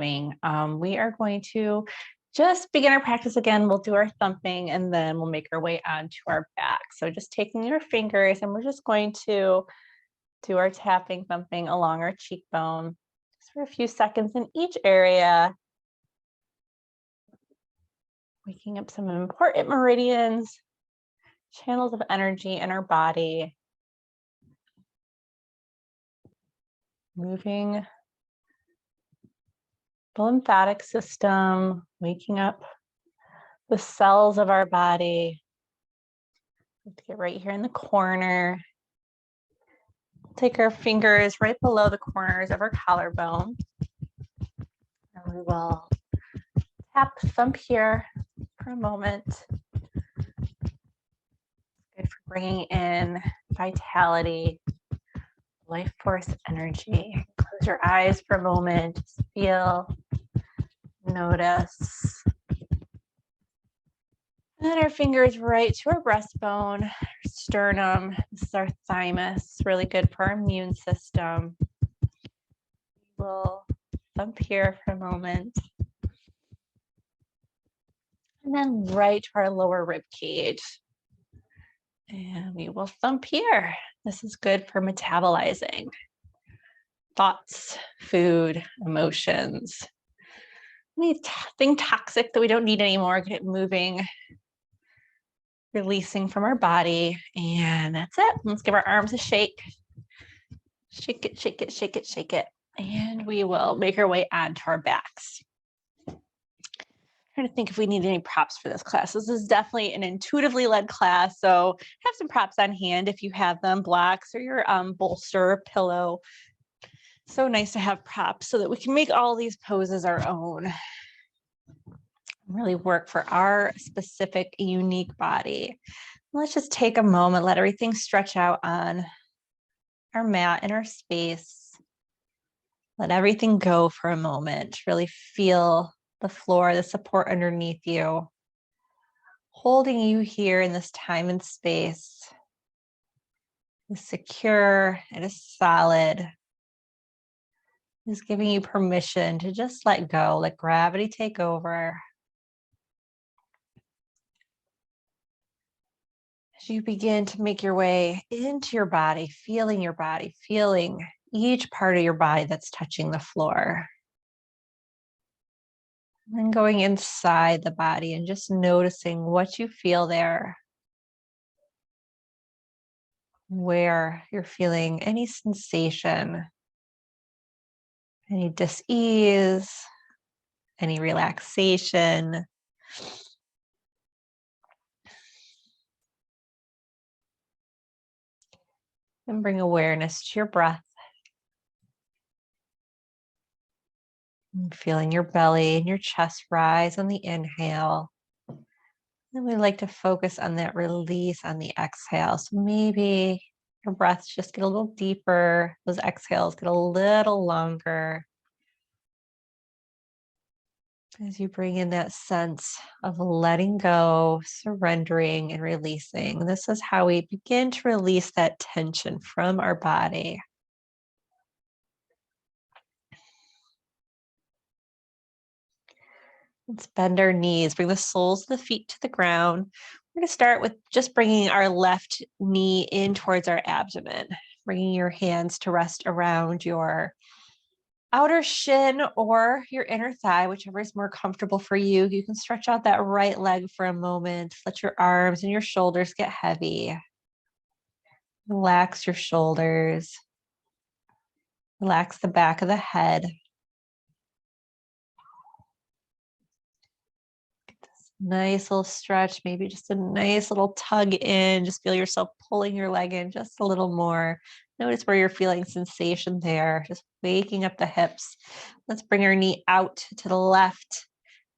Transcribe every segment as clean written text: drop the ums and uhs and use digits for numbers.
We are going to just begin our practice again. We'll do our thumping and then we'll make our way onto our back. So just taking your fingers and we're just going to do our tapping, thumping along our cheekbone just for a few seconds in each area. Waking up some important meridians, channels of energy in our body. Moving the lymphatic system, waking up the cells of our body. Let's get right here in the corner. Take our fingers right below the corners of our collarbone. And we will tap, thump here for a moment. Good for bringing in vitality, life force energy. Close your eyes for a moment. Just feel, notice. And then our fingers right to our breastbone, our sternum. This is our thymus, really good for our immune system. We'll thump here for a moment. And then right to our lower rib cage. And we will thump here. This is good for metabolizing thoughts, food, emotions. Anything toxic that we don't need anymore, get it moving, releasing from our body. And that's it. Let's give our arms a shake. Shake it, shake it, shake it, shake it. And we will make our way onto our backs. Trying to think if we need any props for this class. This is definitely an intuitively led class. So have some props on hand if you have them, blocks or your bolster, pillow. So nice to have props so that we can make all these poses our own. Really work for our specific, unique body. Let's just take a moment, let everything stretch out on our mat in our space. Let everything go for a moment. Really feel the floor, the support underneath you, holding you here in this time and space. Is secure, it is solid. It's giving you permission to just let go, let gravity take over. As you begin to make your way into your body, feeling each part of your body that's touching the floor. And then going inside the body and just noticing what you feel there. Where you're feeling any sensation, any dis-ease, any relaxation. And bring awareness to your breath. And feeling your belly and your chest rise on the inhale. And we like to focus on that release on the exhale. So maybe your breaths just get a little deeper. Those exhales get a little longer. As you bring in that sense of letting go, surrendering, and releasing. This is how we begin to release that tension from our body. Let's bend our knees, bring the soles of the feet to the ground. We're going to start with just bringing our left knee in towards our abdomen, bringing your hands to rest around your outer shin or your inner thigh, whichever is more comfortable for you. You can stretch out that right leg for a moment. Let your arms and your shoulders get heavy. Relax your shoulders. Relax the back of the head. Nice little stretch, maybe just a nice little tug in. Just feel yourself pulling your leg in just a little more. Notice where you're feeling sensation there. Just waking up the hips. Let's bring our knee out to the left,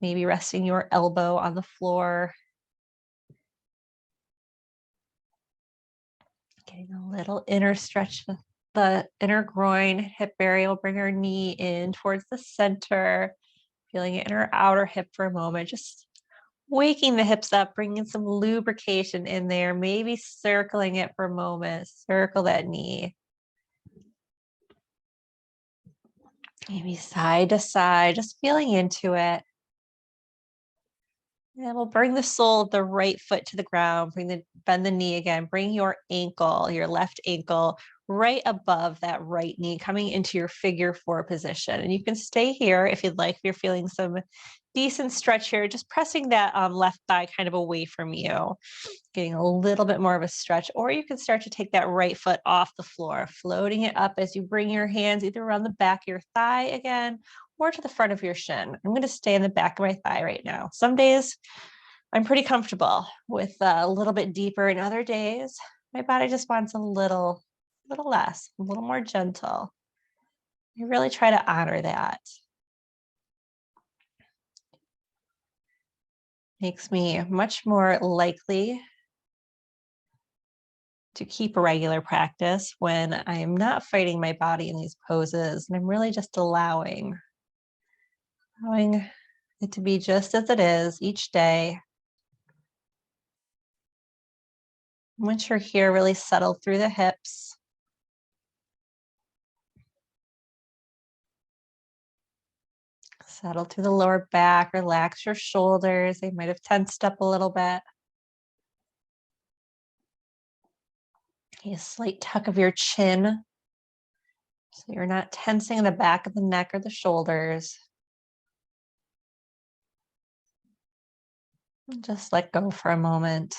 maybe resting your elbow on the floor. Getting a little inner stretch, the inner groin, hip area. We'll bring our knee in towards the center, feeling it in our outer hip for a moment. Just waking the hips up, bringing some lubrication in there, maybe circling it for a moment. Circle that knee. Maybe side to side, just feeling into it. And we'll bring the sole of the right foot to the ground, bend the knee again, bring your ankle, your left ankle right above that right knee, coming into your figure four position. And you can stay here if you'd like, if you're feeling some decent stretch here, just pressing that left thigh kind of away from you, getting a little bit more of a stretch, or you can start to take that right foot off the floor, floating it up as you bring your hands either around the back of your thigh again, or to the front of your shin. I'm going to stay in the back of my thigh right now. Some days I'm pretty comfortable with a little bit deeper, and other days my body just wants a little less, a little more gentle. I really try to honor that. Makes me much more likely to keep a regular practice when I am not fighting my body in these poses, and I'm really just allowing it to be just as it is each day. Once you're here, really settle through the hips. Settle through the lower back, relax your shoulders. They might have tensed up a little bit. A slight tuck of your chin, so you're not tensing the back of the neck or the shoulders. And just let go for a moment.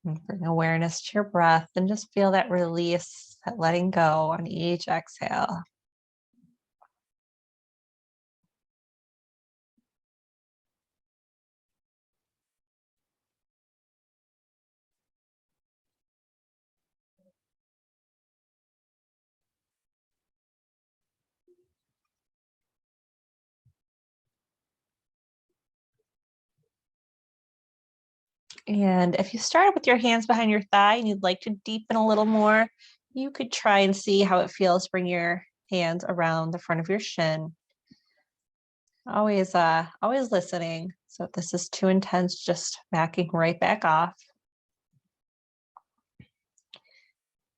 And bring awareness to your breath and just feel that release, that letting go on each exhale. And if you started with your hands behind your thigh and you'd like to deepen a little more, you could try and see how it feels to bring your hands around the front of your shin. Always listening. So if this is too intense, just backing right back off.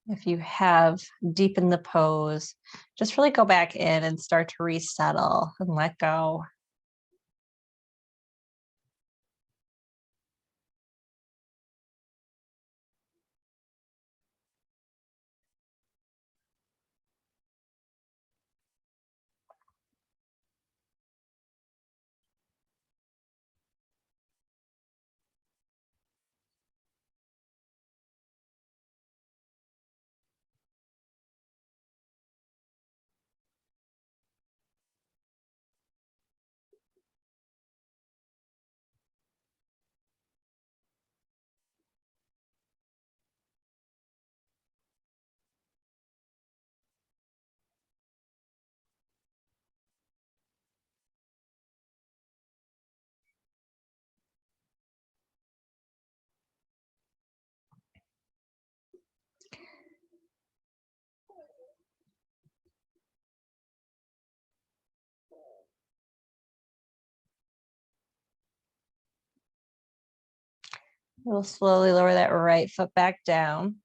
If you have deepened the pose, just really go back in and start to resettle and let go. We'll slowly lower that right foot back down.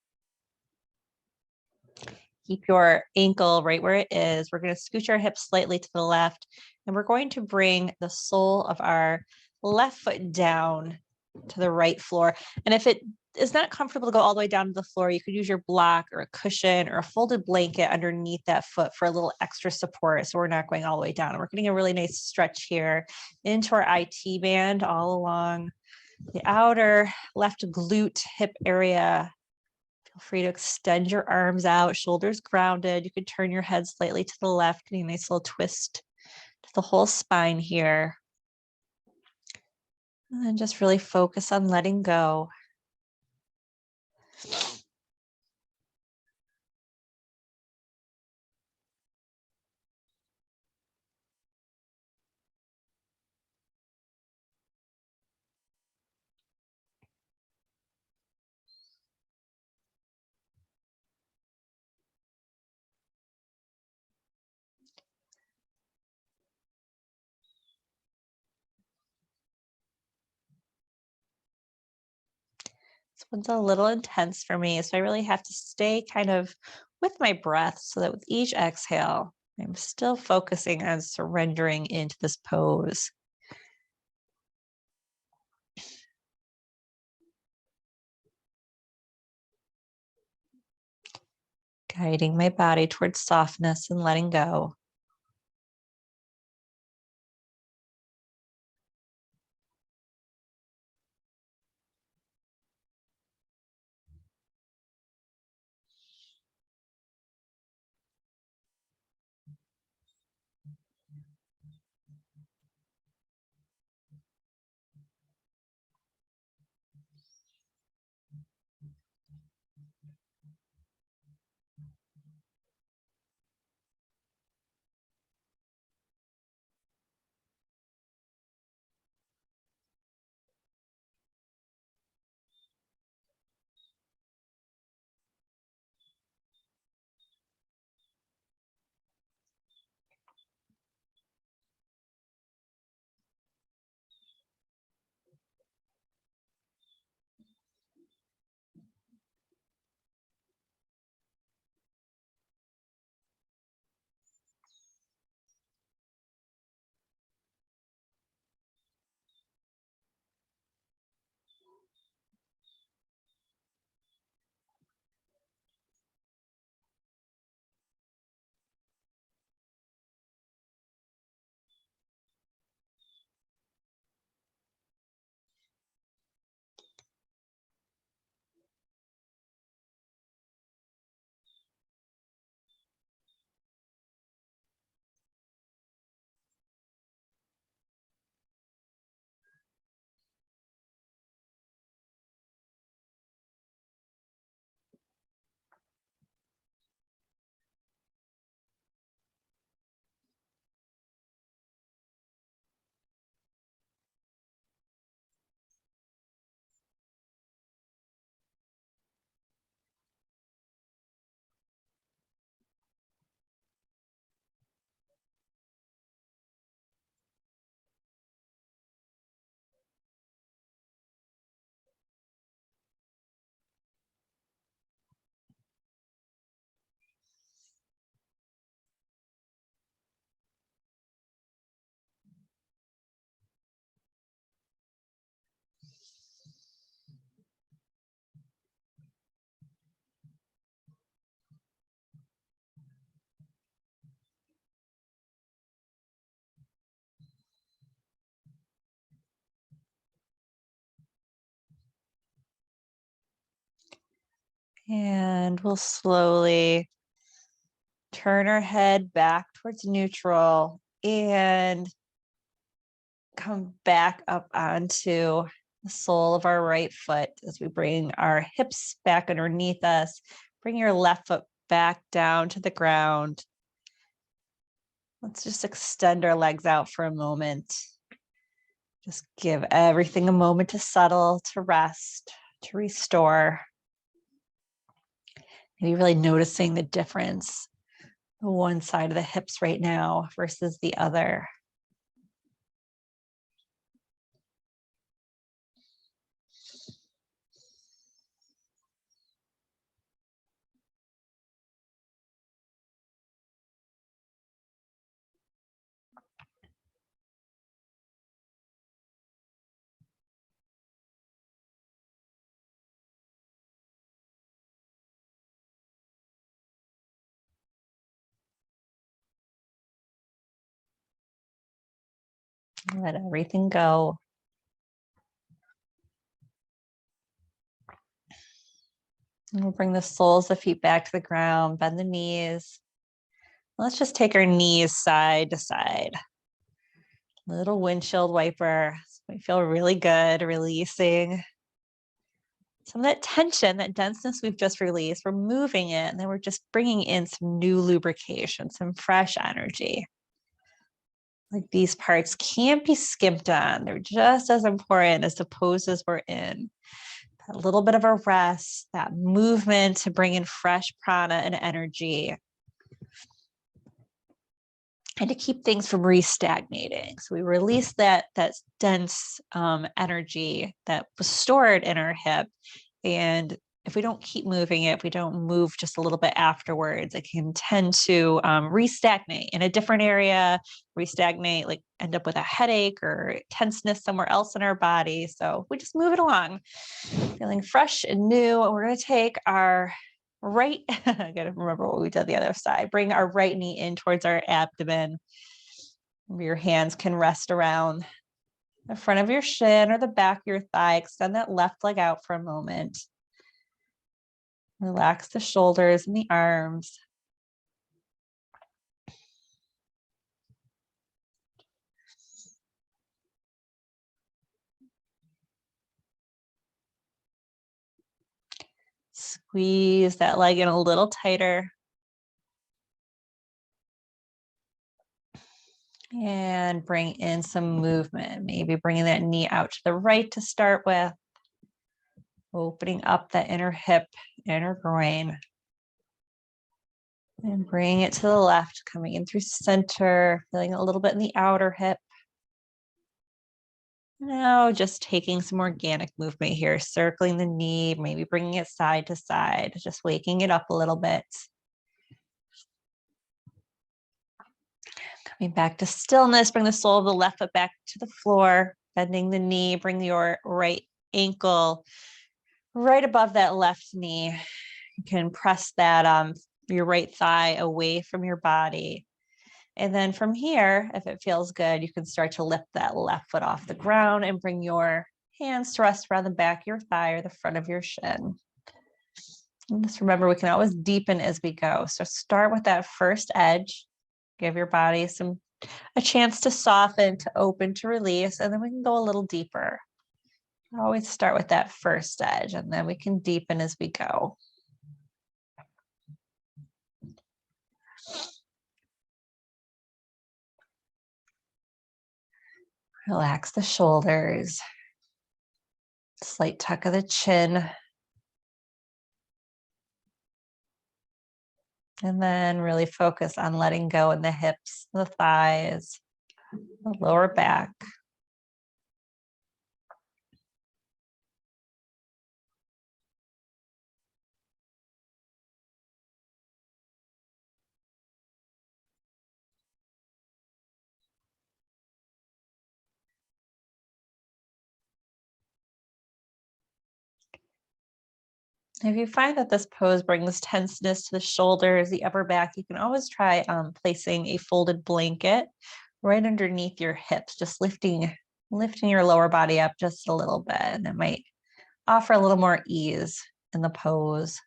Keep your ankle right where it is. We're going to scooch our hips slightly to the left, and we're going to bring the sole of our left foot down to the right floor. And if it is not comfortable to go all the way down to the floor, you could use your block or a cushion or a folded blanket underneath that foot for a little extra support. So we're not going all the way down. We're getting a really nice stretch here into our IT band all along the outer left glute hip area. Feel free to extend your arms out, shoulders grounded. You could turn your head slightly to the left, getting a nice little twist to the whole spine here. And then just really focus on letting go. This one's a little intense for me, so I really have to stay kind of with my breath so that with each exhale, I'm still focusing on surrendering into this pose. Guiding my body towards softness and letting go. And we'll slowly turn our head back towards neutral and come back up onto the sole of our right foot as we bring our hips back underneath us. Bring your left foot back down to the ground. Let's just extend our legs out for a moment. Just give everything a moment to settle, to rest, to restore. Maybe really noticing the difference, one side of the hips right now versus the other. Let everything go. And we'll bring the soles of the feet back to the ground, bend the knees. Let's just take our knees side to side. Little windshield wiper. We feel really good, releasing some of that tension, that denseness we've just released. We're moving it, and then we're just bringing in some new lubrication, some fresh energy. Like these parts can't be skimped on. They're just as important as the poses we're in. A little bit of a rest, that movement to bring in fresh prana and energy, and to keep things from restagnating. So we release that dense energy that was stored in our hip, And if we don't keep moving it, if we don't move just a little bit afterwards, it can tend to restagnate in a different area, restagnate, like end up with a headache or tenseness somewhere else in our body. So we just move it along, feeling fresh and new. And we're going to take our right, I got to remember what we did the other side, bring our right knee in towards our abdomen. Your hands can rest around the front of your shin or the back of your thigh. Extend that left leg out for a moment. Relax the shoulders and the arms. Squeeze that leg in a little tighter. And bring in some movement. Maybe bringing that knee out to the right to start with. Opening up that inner hip, inner groin. And bring it to the left, coming in through center, feeling a little bit in the outer hip. Now just taking some organic movement here, circling the knee, maybe bringing it side to side, just waking it up a little bit. Coming back to stillness, bring the sole of the left foot back to the floor, bending the knee, bring your right ankle right above that left knee. You can press that your right thigh away from your body. And then from here, if it feels good, you can start to lift that left foot off the ground and bring your hands to rest around the back of your thigh or the front of your shin. And just remember, we can always deepen as we go. So start with that first edge. Give your body a chance to soften, to open, to release, and then we can go a little deeper. Always start with that first edge, and then we can deepen as we go. Relax the shoulders. Slight tuck of the chin. And then really focus on letting go in the hips, the thighs, the lower back. If you find that this pose brings tenseness to the shoulders, the upper back, you can always try placing a folded blanket right underneath your hips, just lifting your lower body up just a little bit, and it might offer a little more ease in the pose.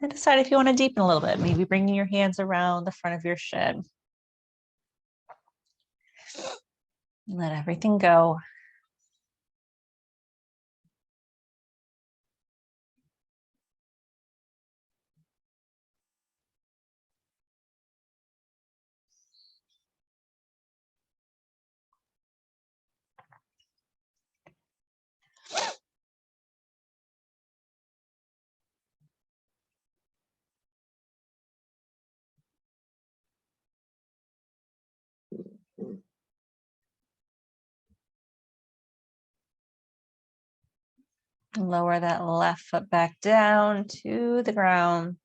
And decide if you want to deepen a little bit, maybe bringing your hands around the front of your shin. Let everything go. Lower that left foot back down to the ground.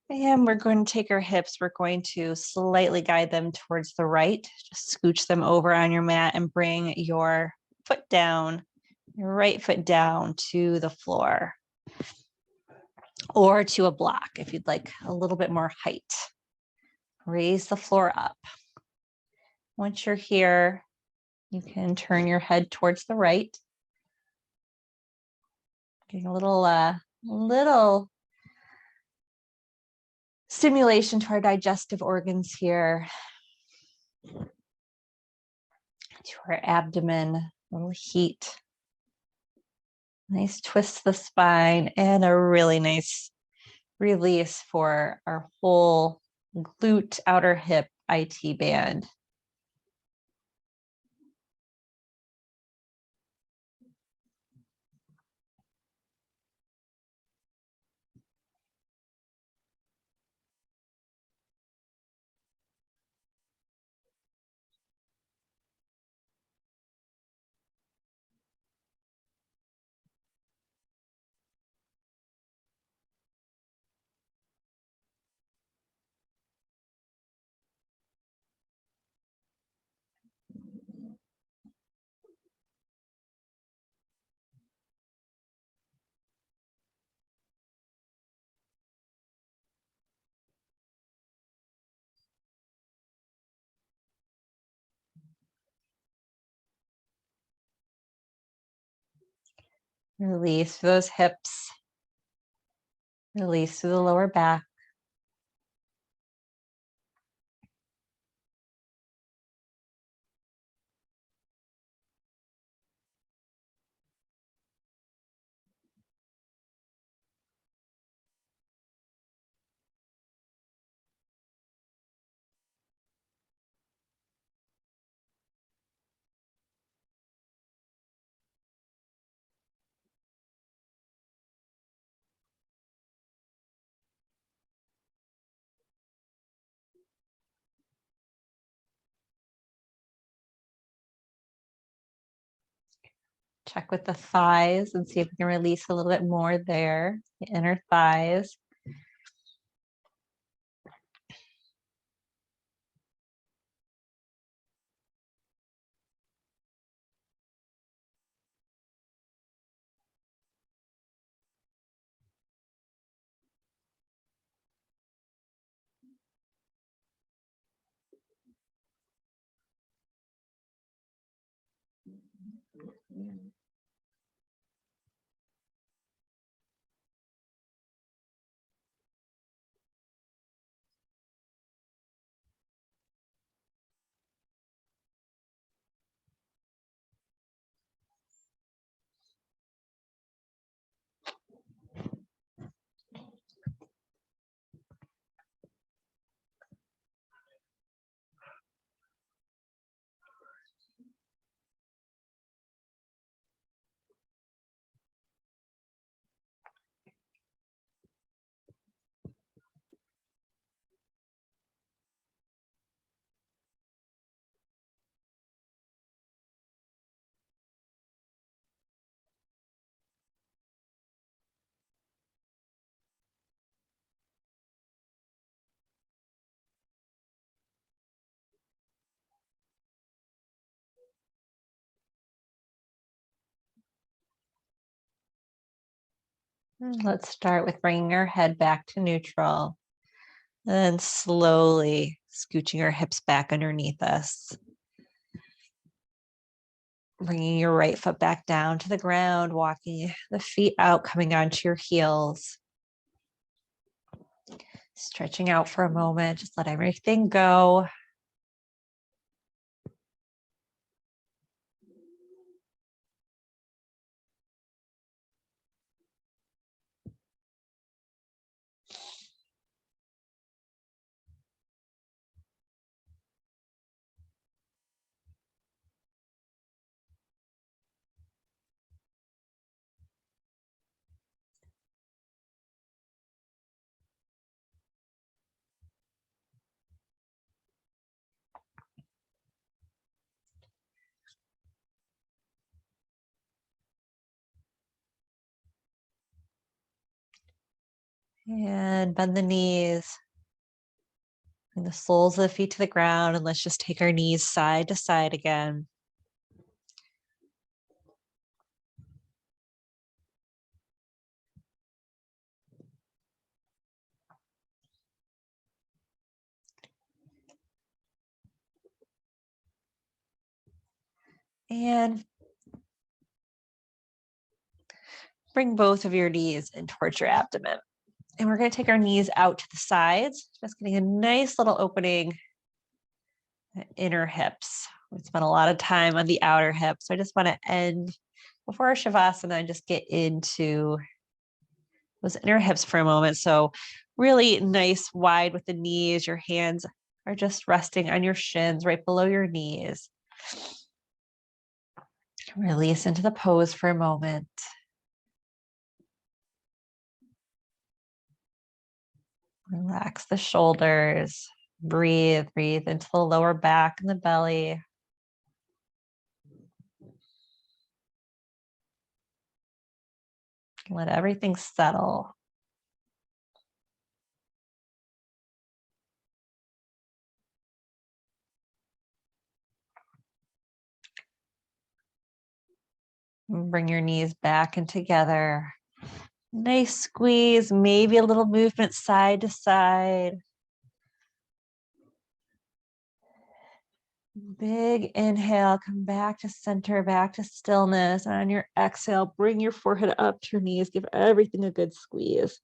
And we're going to take our hips, we're going to slightly guide them towards the right. Just scooch them over on your mat and bring your foot down, your right foot down to the floor or to a block if you'd like a little bit more height. Raise the floor up. Once you're here, you can turn your head towards the right. Getting a little stimulation to our digestive organs here, to our abdomen, a little heat. Nice twist to the spine and a really nice release for our whole glute outer hip IT band. Release those hips. Release through the lower back. Check with the thighs and see if we can release a little bit more there, the inner thighs. Let's start with bringing our head back to neutral and slowly scooching our hips back underneath us. Bringing your right foot back down to the ground, walking the feet out, coming onto your heels. Stretching out for a moment, just let everything go. And bend the knees. Bring the soles of the feet to the ground, and let's just take our knees side to side again. And bring both of your knees in towards your abdomen. And we're going to take our knees out to the sides, just getting a nice little opening inner hips. We spent a lot of time on the outer hips. So I just want to end before our Shavasana and just get into those inner hips for a moment. So really nice wide with the knees. Your hands are just resting on your shins right below your knees. Release into the pose for a moment. Relax the shoulders. Breathe into the lower back and the belly. Let everything settle. Bring your knees back and together. Nice squeeze, maybe a little movement side to side. Big inhale, come back to center, back to stillness. And on your exhale, bring your forehead up to your knees. Give everything a good squeeze.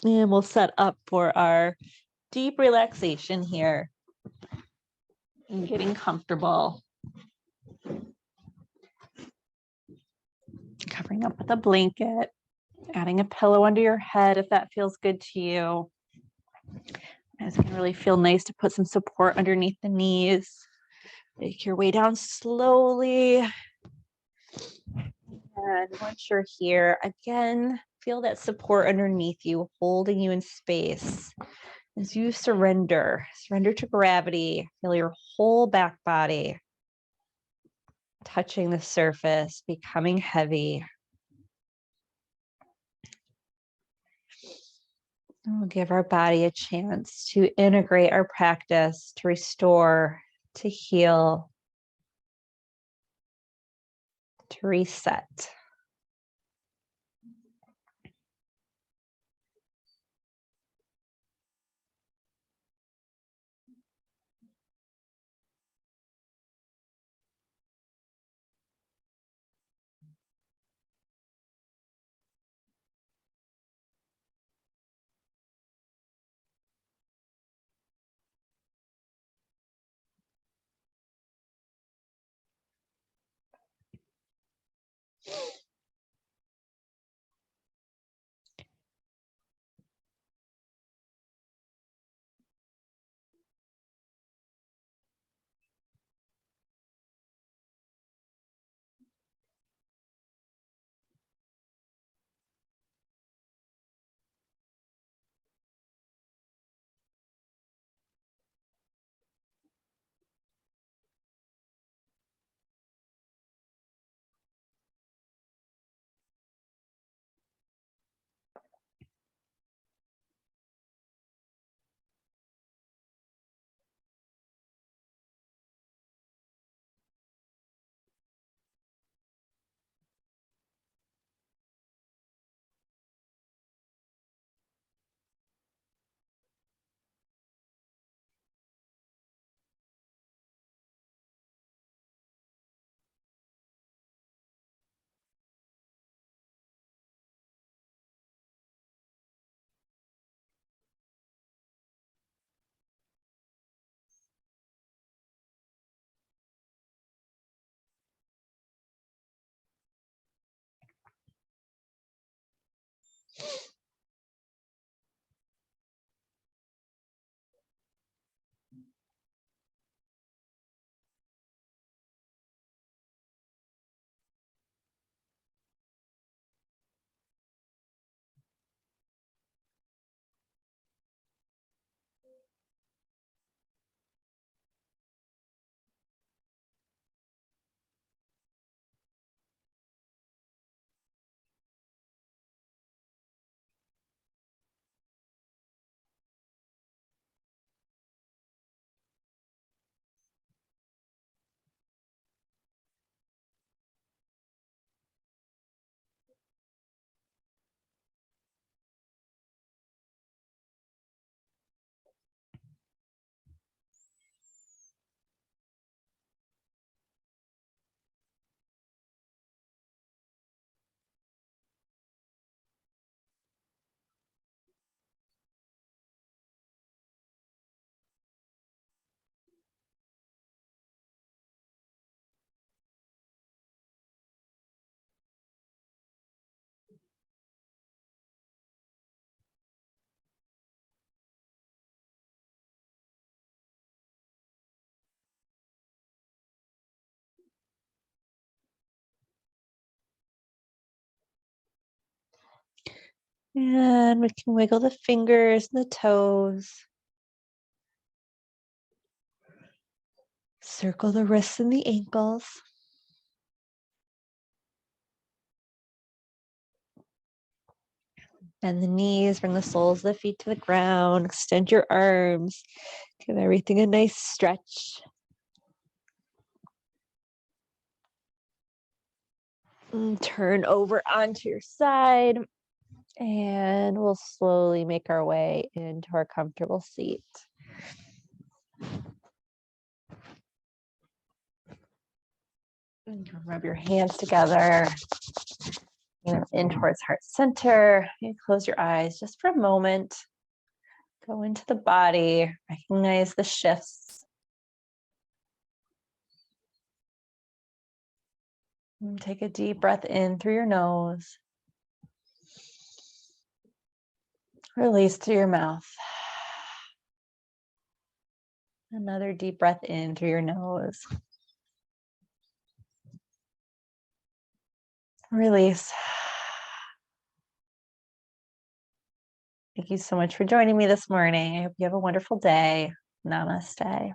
And we'll set up for our deep relaxation here. And getting comfortable. Covering up with a blanket. Adding a pillow under your head if that feels good to you. It's going to really feel nice to put some support underneath the knees. Make your way down slowly. And once you're here, again, feel that support underneath you, holding you in space. As you surrender to gravity, feel your whole back body touching the surface, becoming heavy. We'll give our body a chance to integrate our practice, to restore, to heal, to reset. And we can wiggle the fingers and the toes. Circle the wrists and the ankles. Bend the knees, bring the soles of the feet to the ground, extend your arms, give everything a nice stretch. And turn over onto your side, and we'll slowly make our way into our comfortable seat. Rub your hands together, in towards heart center. You close your eyes just for a moment. Go into the body, recognize the shifts. And take a deep breath in through your nose. Release through your mouth. Another deep breath in through your nose. Release. Thank you so much for joining me this morning. I hope you have a wonderful day. Namaste.